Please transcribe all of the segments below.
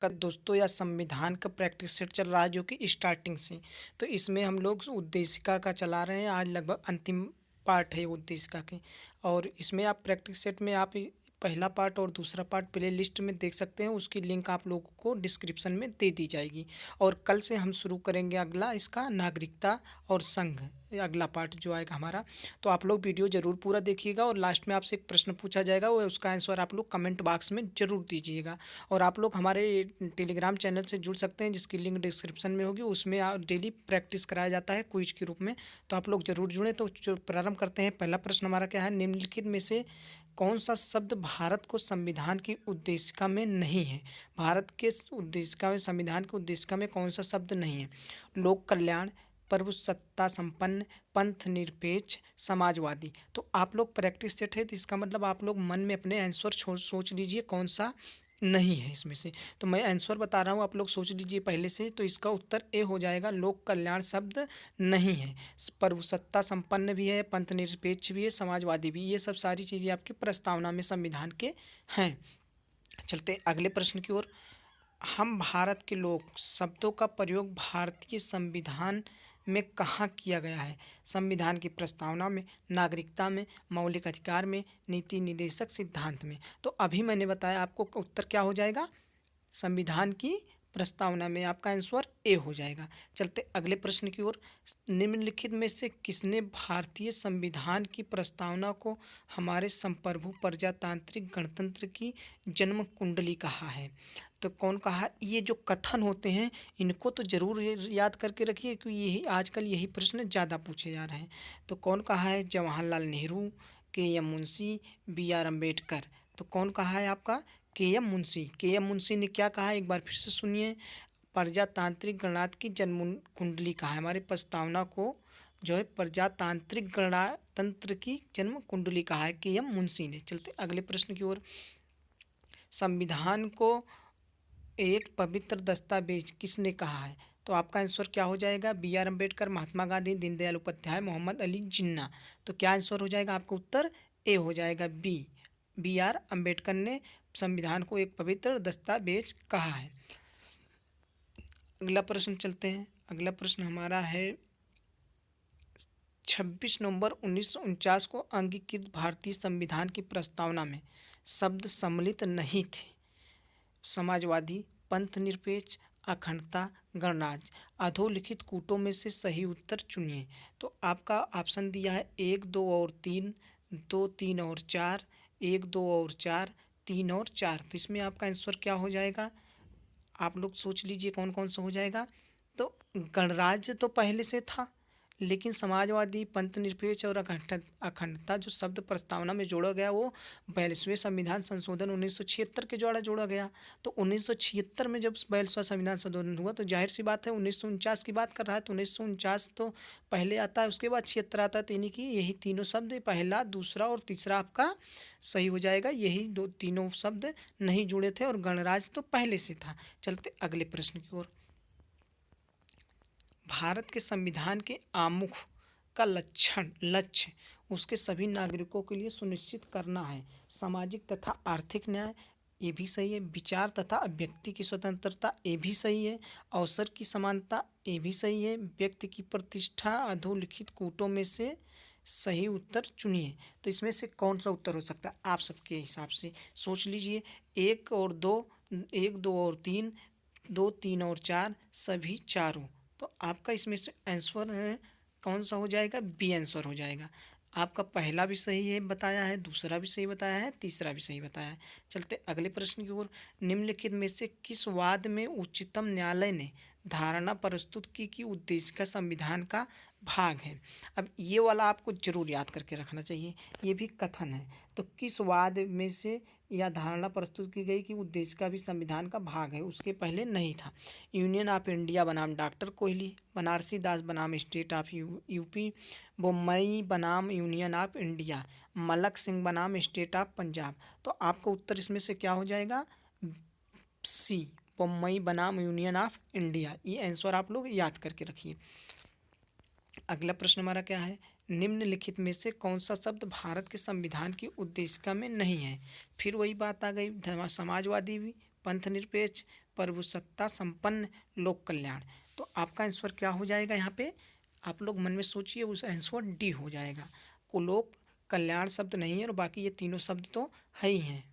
का दोस्तों या संविधान का प्रैक्टिस सेट चल रहा है जो कि स्टार्टिंग से। तो इसमें हम लोग उद्देशिका का चला रहे हैं, आज लगभग अंतिम पार्ट है उद्देशिका के। और इसमें आप प्रैक्टिस सेट में आप पहला पार्ट और दूसरा पार्ट प्ले लिस्ट में देख सकते हैं, उसकी लिंक आप लोगों को डिस्क्रिप्शन में दे दी जाएगी। और कल से हम शुरू करेंगे अगला इसका नागरिकता और संघ, ये अगला पार्ट जो आएगा हमारा। तो आप लोग वीडियो ज़रूर पूरा देखिएगा और लास्ट में आपसे एक प्रश्न पूछा जाएगा, वो उसका आंसर आप लोग कमेंट बॉक्स में ज़रूर दीजिएगा। और आप लोग हमारे टेलीग्राम चैनल से जुड़ सकते हैं जिसकी लिंक डिस्क्रिप्शन में होगी, उसमें डेली प्रैक्टिस कराया जाता है क्विज के रूप में। तो आप लोग ज़रूर जुड़ें। तो जो प्रारंभ करते हैं, पहला प्रश्न हमारा क्या है, निम्नलिखित में से कौन सा शब्द भारत को संविधान की उद्देशिका में नहीं है। भारत के उद्देशिका में, संविधान की उद्देशिका में कौन सा शब्द नहीं है। लोक कल्याण, प्रभुसत्ता संपन्न, पंथ निरपेक्ष, समाजवादी। तो आप लोग प्रैक्टिस सेट है तो इसका मतलब आप लोग मन में अपने आंसर सोच लीजिए कौन सा नहीं है इसमें से। तो मैं आंसर बता रहा हूँ, आप लोग सोच लीजिए पहले से। तो इसका उत्तर ए हो जाएगा, लोक कल्याण शब्द नहीं है। प्रभुसत्ता संपन्न भी है, पंथ निरपेक्ष भी है, समाजवादी भी, ये सब सारी चीज़ें आपकी प्रस्तावना में संविधान के हैं। चलते अगले प्रश्न की ओर। हम भारत के लोग शब्दों का प्रयोग भारतीय संविधान में कहाँ किया गया है। संविधान की प्रस्तावना में, नागरिकता में, मौलिक अधिकार में, नीति निर्देशक सिद्धांत में। तो अभी मैंने बताया आपको, उत्तर क्या हो जाएगा, संविधान की प्रस्तावना में। आपका आंसर ए हो जाएगा। चलते अगले प्रश्न की ओर। निम्नलिखित में से किसने भारतीय संविधान की प्रस्तावना को हमारे संप्रभु प्रजातांत्रिक गणतंत्र की जन्म कुंडली कहा है। तो कौन कहा है? ये जो कथन होते हैं इनको तो जरूर याद करके रखिए, क्योंकि यही आजकल यही प्रश्न ज़्यादा पूछे जा रहे हैं। तो कौन कहा है? Jawaharlal Nehru, K M Munshi, B R Ambedkar. तो कौन कहा है आपका? के एम मुंशी। के एम मुंशी ने क्या कहा है, एक बार फिर से सुनिए। प्रजातांत्रिक गणराज्य की जन्म कुंडली कहा है, हमारे प्रस्तावना को जो है प्रजातांत्रिक गणतंत्र की जन्म कुंडली कहा है के एम मुंशी ने। चलते अगले प्रश्न की ओर। संविधान को एक पवित्र दस्तावेज किसने कहा है। तो आपका आंसर क्या हो जाएगा? B R Ambedkar, Mahatma Gandhi, Deendayal Upadhyay, Mohammad Ali Jinnah. तो क्या आंसर हो जाएगा? आपका उत्तर ए हो जाएगा, बी आर अम्बेडकर ने संविधान को एक पवित्र दस्तावेज कहा है। अगला प्रश्न चलते हैं। अगला प्रश्न हमारा है, 26 नवंबर 1949 को अंगीकृत भारतीय संविधान की प्रस्तावना में शब्द सम्मिलित नहीं थे। समाजवादी, पंथ निरपेक्ष, अखंडता, गणराज्य। अधोलिखित कूटों में से सही उत्तर चुनिए। तो आपका ऑप्शन दिया है 1, 2 और 3, 2, 3 और 4, 1, 2 और 4, 3 और 4। तो इसमें आपका आंसर क्या हो जाएगा? आप लोग सोच लीजिए कौन कौन सा हो जाएगा। तो गणराज्य तो पहले से था, लेकिन समाजवादी, पंथ निरपेक्ष और अखंडता जो शब्द प्रस्तावना में जोड़ा गया वो 42वें संविधान संशोधन 1976 के द्वारा जोड़ा गया। तो 1976 में जब 42वां संविधान संशोधन हुआ, तो जाहिर सी बात है 1949 की बात कर रहा है, तो 1949 तो पहले आता है, उसके बाद 76 आता है। तो यानी कि यही तीनों शब्द, पहला, दूसरा और तीसरा आपका सही हो जाएगा। यही दो तीनों शब्द नहीं जुड़े थे और गणराज्य तो पहले से था। चलते अगले प्रश्न की ओर। भारत के संविधान के आमुख का लक्ष्य उसके सभी नागरिकों के लिए सुनिश्चित करना है। सामाजिक तथा आर्थिक न्याय, ये भी सही है। विचार तथा अभिव्यक्ति की स्वतंत्रता, ये भी सही है। अवसर की समानता, ये भी सही है। व्यक्ति की प्रतिष्ठा। अधोलिखित कूटों में से सही उत्तर चुनिए। तो इसमें से कौन सा उत्तर हो सकता है? आप सबके हिसाब से सोच लीजिए। 1 और 2, 1, 2 और 3, 2, 3 और 4, सभी चारों। तो आपका इसमें से आंसर कौन सा हो जाएगा? बी आंसर हो जाएगा। आपका पहला भी सही है बताया है, दूसरा भी सही बताया है, तीसरा भी सही बताया है। चलते अगले प्रश्न की ओर। निम्नलिखित में से किस वाद में उच्चतम न्यायालय ने धारणा प्रस्तुत की कि उद्देशिका संविधान का भाग है। अब ये वाला आपको जरूर याद करके रखना चाहिए, ये भी कथन है। तो किस वाद में से यह धारणा प्रस्तुत की गई कि उद्देशिका भी संविधान का भाग है, उसके पहले नहीं था। यूनियन ऑफ इंडिया बनाम डॉक्टर कोहली, बनारसी दास बनाम स्टेट ऑफ यूपी, बम्बई बनाम union of India, Malak Singh बनाम स्टेट ऑफ पंजाब। तो आपका उत्तर इसमें से क्या हो जाएगा? सी, बम्बई बनाम यूनियन ऑफ इंडिया। ये आंसर आप लोग याद करके रखिए। अगला प्रश्न हमारा क्या है? निम्नलिखित में से कौन सा शब्द भारत के संविधान की उद्देशिका में नहीं है। फिर वही बात आ गई, समाजवादी भी, पंथ निरपेक्ष, प्रभुसत्ता संपन्न लोक कल्याण। तो आपका आंसर क्या हो जाएगा यहाँ पे, आप लोग मन में सोचिए, उस आंसर डी हो जाएगा। को लोक कल्याण शब्द नहीं है और बाकी ये तीनों शब्द तो है ही हैं।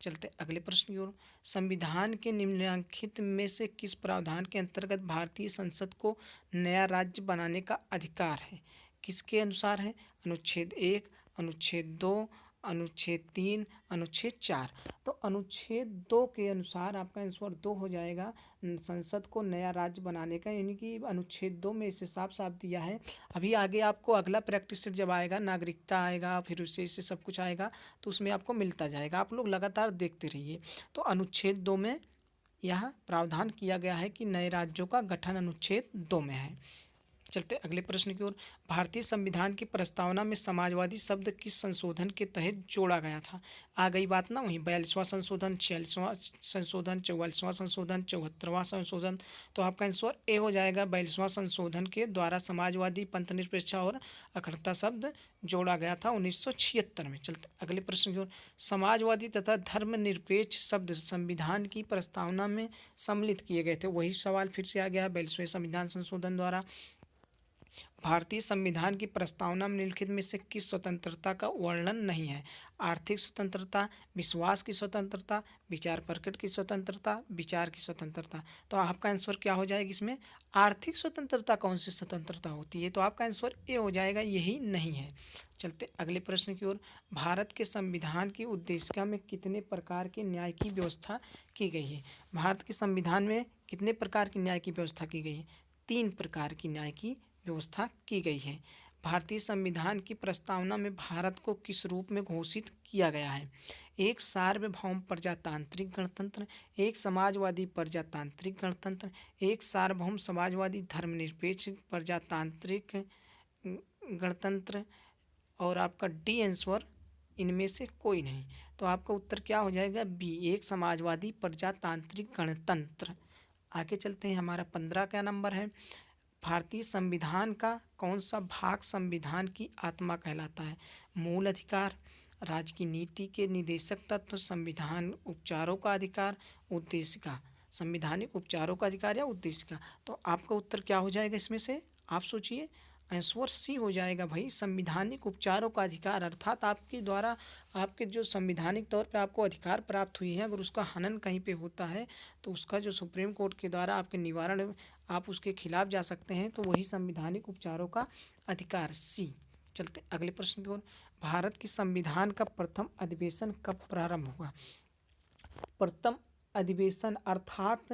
चलते अगले प्रश्न की ओर। संविधान के निम्नलिखित में से किस प्रावधान के अंतर्गत भारतीय संसद को नया राज्य बनाने का अधिकार है? किसके अनुसार है? अनुच्छेद 1, अनुच्छेद 2, अनुच्छेद 3, अनुच्छेद 4। तो अनुच्छेद 2 के अनुसार आपका आंसर 2 हो जाएगा, संसद को नया राज्य बनाने का, यानी कि अनुच्छेद 2 में इसे साफ साफ दिया है। अभी आगे आपको अगला प्रैक्टिस सेट जब आएगा, नागरिकता आएगा, फिर उससे इससे सब कुछ आएगा, तो उसमें आपको मिलता जाएगा। आप लोग लगातार देखते रहिए। तो अनुच्छेद 2 में यह प्रावधान किया गया है कि नए राज्यों का गठन अनुच्छेद 2 में है। चलते अगले प्रश्न की ओर। भारतीय संविधान की प्रस्तावना में समाजवादी शब्द किस संशोधन के तहत जोड़ा गया था? आ गई बात ना वहीं 42वां संशोधन, 46वां संशोधन, 44वां संशोधन, 74वां संशोधन। तो आपका आंसर ए हो जाएगा। 42वां संशोधन के द्वारा समाजवादी, पंथनिरपेक्षता और अखंडता शब्द जोड़ा गया था 1976 में। चलते अगले प्रश्न की ओर। समाजवादी तथा धर्मनिरपेक्ष शब्द संविधान की प्रस्तावना में सम्मिलित किए गए थे। वही सवाल फिर से आ गया 42वें संविधान संशोधन द्वारा। भारतीय संविधान की प्रस्तावना में निम्नलिखित में से किस स्वतंत्रता का वर्णन नहीं है? आर्थिक स्वतंत्रता, विश्वास की स्वतंत्रता, विचार प्रकट की स्वतंत्रता, विचार की स्वतंत्रता। तो आपका आंसर क्या हो जाएगा इसमें? आर्थिक स्वतंत्रता कौन सी स्वतंत्रता होती है? तो आपका आंसर ए हो जाएगा, यही नहीं है। चलते अगले प्रश्न की ओर। भारत के संविधान की उद्देशिका में कितने प्रकार के न्याय की व्यवस्था की गई है? भारत के संविधान में कितने प्रकार की न्याय की व्यवस्था की गई है? 3 प्रकार की न्याय की व्यवस्था की गई है। भारतीय संविधान की प्रस्तावना में भारत को किस रूप में घोषित किया गया है? एक सार्वभौम प्रजातांत्रिक गणतंत्र, एक समाजवादी प्रजातांत्रिक गणतंत्र, एक सार्वभौम समाजवादी धर्मनिरपेक्ष प्रजातांत्रिक गणतंत्र, और आपका डी आंसर इनमें से कोई नहीं। तो आपका उत्तर क्या हो जाएगा? बी, एक समाजवादी प्रजातांत्रिक गणतंत्र। आगे चलते हैं, हमारा 15 का नंबर है। भारतीय संविधान का कौन सा भाग संविधान की आत्मा कहलाता है? मूल अधिकार, राज्य की नीति के निदेशक तत्व, संविधान उपचारों का अधिकार, उद्देशिका। संवैधानिक उपचारों का अधिकार या उद्देशिका। तो आपका उत्तर क्या हो जाएगा इसमें से? आप सोचिए। आंसर सी हो जाएगा भाई, संविधानिक उपचारों का अधिकार। अर्थात आपके द्वारा आपके जो संविधानिक तौर पे आपको अधिकार प्राप्त हुई है, अगर उसका हनन कहीं पे होता है तो उसका जो सुप्रीम कोर्ट के द्वारा आपके निवारण, आप उसके खिलाफ जा सकते हैं, तो वही संविधानिक उपचारों का अधिकार, सी। चलते अगले प्रश्न की ओर। भारत के संविधान का प्रथम अधिवेशन कब प्रारंभ हुआ? प्रथम अधिवेशन अर्थात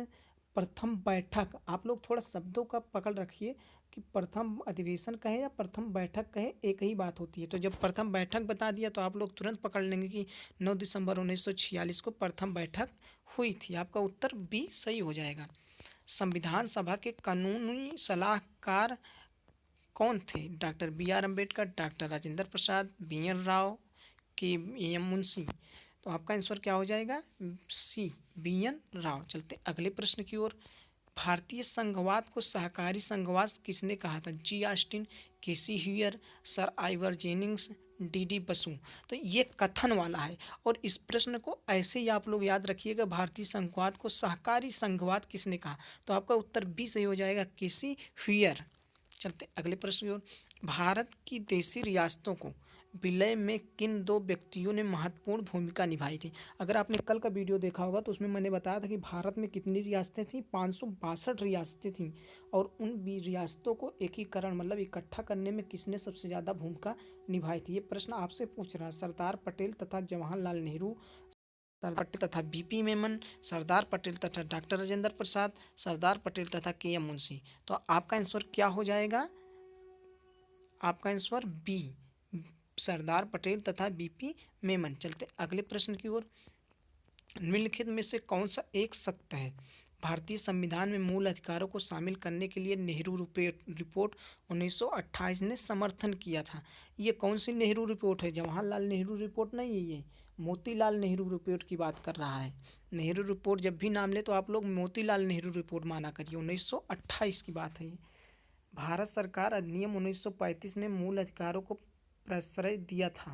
प्रथम बैठक। आप लोग थोड़ा शब्दों का पकड़ रखिए कि प्रथम अधिवेशन कहे या प्रथम बैठक कहे, एक ही बात होती है। तो जब प्रथम बैठक बता दिया तो आप लोग तुरंत पकड़ लेंगे कि 9 दिसंबर 1946 को प्रथम बैठक हुई थी। आपका उत्तर बी सही हो जाएगा। संविधान सभा के कानूनी सलाहकार कौन थे? Doctor B R Ambedkar, doctor Rajendra Prasad, B N Rau, K M Munshi. तो आपका आंसर क्या हो जाएगा? C, B N Rau. चलते अगले प्रश्न की ओर। भारतीय संघवाद को सहकारी संघवाद किसने कहा था? G Austin, K C Wheare, sir Ivor Jennings, D D Basu. तो ये कथन वाला है, और इस प्रश्न को ऐसे ही आप लोग याद रखिएगा, भारतीय संघवाद को सहकारी संघवाद किसने कहा? तो आपका उत्तर बी सही हो जाएगा, केसी ह्यूयर। चलते अगले प्रश्न की ओर। भारत की देशी रियासतों को विलय में किन 2 व्यक्तियों ने महत्वपूर्ण भूमिका निभाई थी? अगर आपने कल का वीडियो देखा होगा तो उसमें मैंने बताया था कि भारत में कितनी रियासतें थीं? 562 रियासतें थीं, और उन रियासतों को एकीकरण मतलब इकट्ठा करने में किसने सबसे ज़्यादा भूमिका निभाई थी? ये प्रश्न आपसे पूछ रहा है। सरदार पटेल तथा जवाहरलाल नेहरू, सरदार पटेल तथा बीपी मेमन, सरदार पटेल तथा डॉक्टर राजेंद्र प्रसाद, सरदार पटेल तथा के एम मुंशी। तो आपका आंसर क्या हो जाएगा? आपका आंसर बी, सरदार पटेल तथा बीपी मेमन। चलते अगले प्रश्न की ओर। निम्नलिखित में से कौन सा एक सत्य है? भारतीय संविधान में मूल अधिकारों को शामिल करने के लिए नेहरू रिपोर्ट 1928 ने समर्थन किया था। ये कौन सी नेहरू रिपोर्ट है? जवाहरलाल नेहरू रिपोर्ट नहीं है, ये मोतीलाल नेहरू रिपोर्ट की बात कर रहा है। नेहरू रिपोर्ट जब भी नाम ले तो आप लोग मोतीलाल नेहरू रिपोर्ट माना करिए, 1928 की बात है ये। भारत सरकार अधिनियम 1935 ने मूल अधिकारों को प्रश्रय दिया था।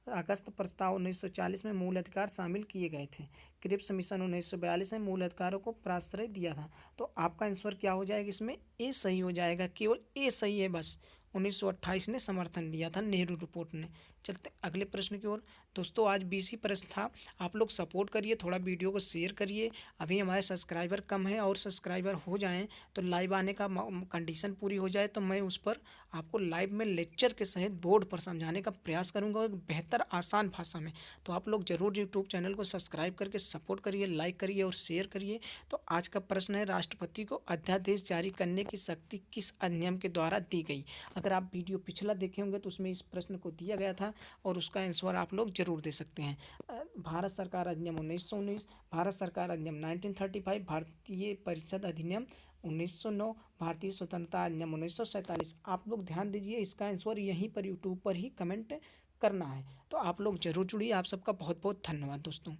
अगस्त प्रस्ताव 1940 में मूल अधिकार शामिल किए गए थे। क्रिप्स मिशन 1942 में मूल अधिकारों को प्राश्रय दिया था। तो आपका आंसर क्या हो जाएगा इसमें? ए सही हो जाएगा, केवल ए सही है बस। 1928 ने समर्थन दिया था नेहरू रिपोर्ट ने। चलते अगले प्रश्न की ओर। दोस्तों आज 20 ही प्रश्न था। आप लोग सपोर्ट करिए, थोड़ा वीडियो को शेयर करिए। अभी हमारे सब्सक्राइबर कम है, और सब्सक्राइबर हो जाएं तो लाइव आने का कंडीशन पूरी हो जाए तो मैं उस पर आपको लाइव में लेक्चर के सहित बोर्ड पर समझाने का प्रयास करूंगा एक बेहतर आसान भाषा में। तो आप लोग जरूर यूट्यूब चैनल को सब्सक्राइब करके सपोर्ट करिए, लाइक करिए और शेयर करिए। तो आज का प्रश्न है, राष्ट्रपति को अध्यादेश जारी करने की शक्ति किस अधिनियम के द्वारा दी गई? अगर आप वीडियो पिछला देखे होंगे तो उसमें इस प्रश्न को दिया गया था, और उसका आंसर आप लोग जरूर दे सकते हैं। भारत सरकार अधिनियम 1919, भारत सरकार अधिनियम 1935, भारतीय परिषद अधिनियम 1909, भारतीय स्वतंत्रता अधिनियम 1947। आप लोग ध्यान दीजिए, इसका आंसर यहीं पर यूट्यूब पर ही कमेंट करना है। तो आप लोग जरूर जुड़िए। आप सबका बहुत बहुत धन्यवाद दोस्तों।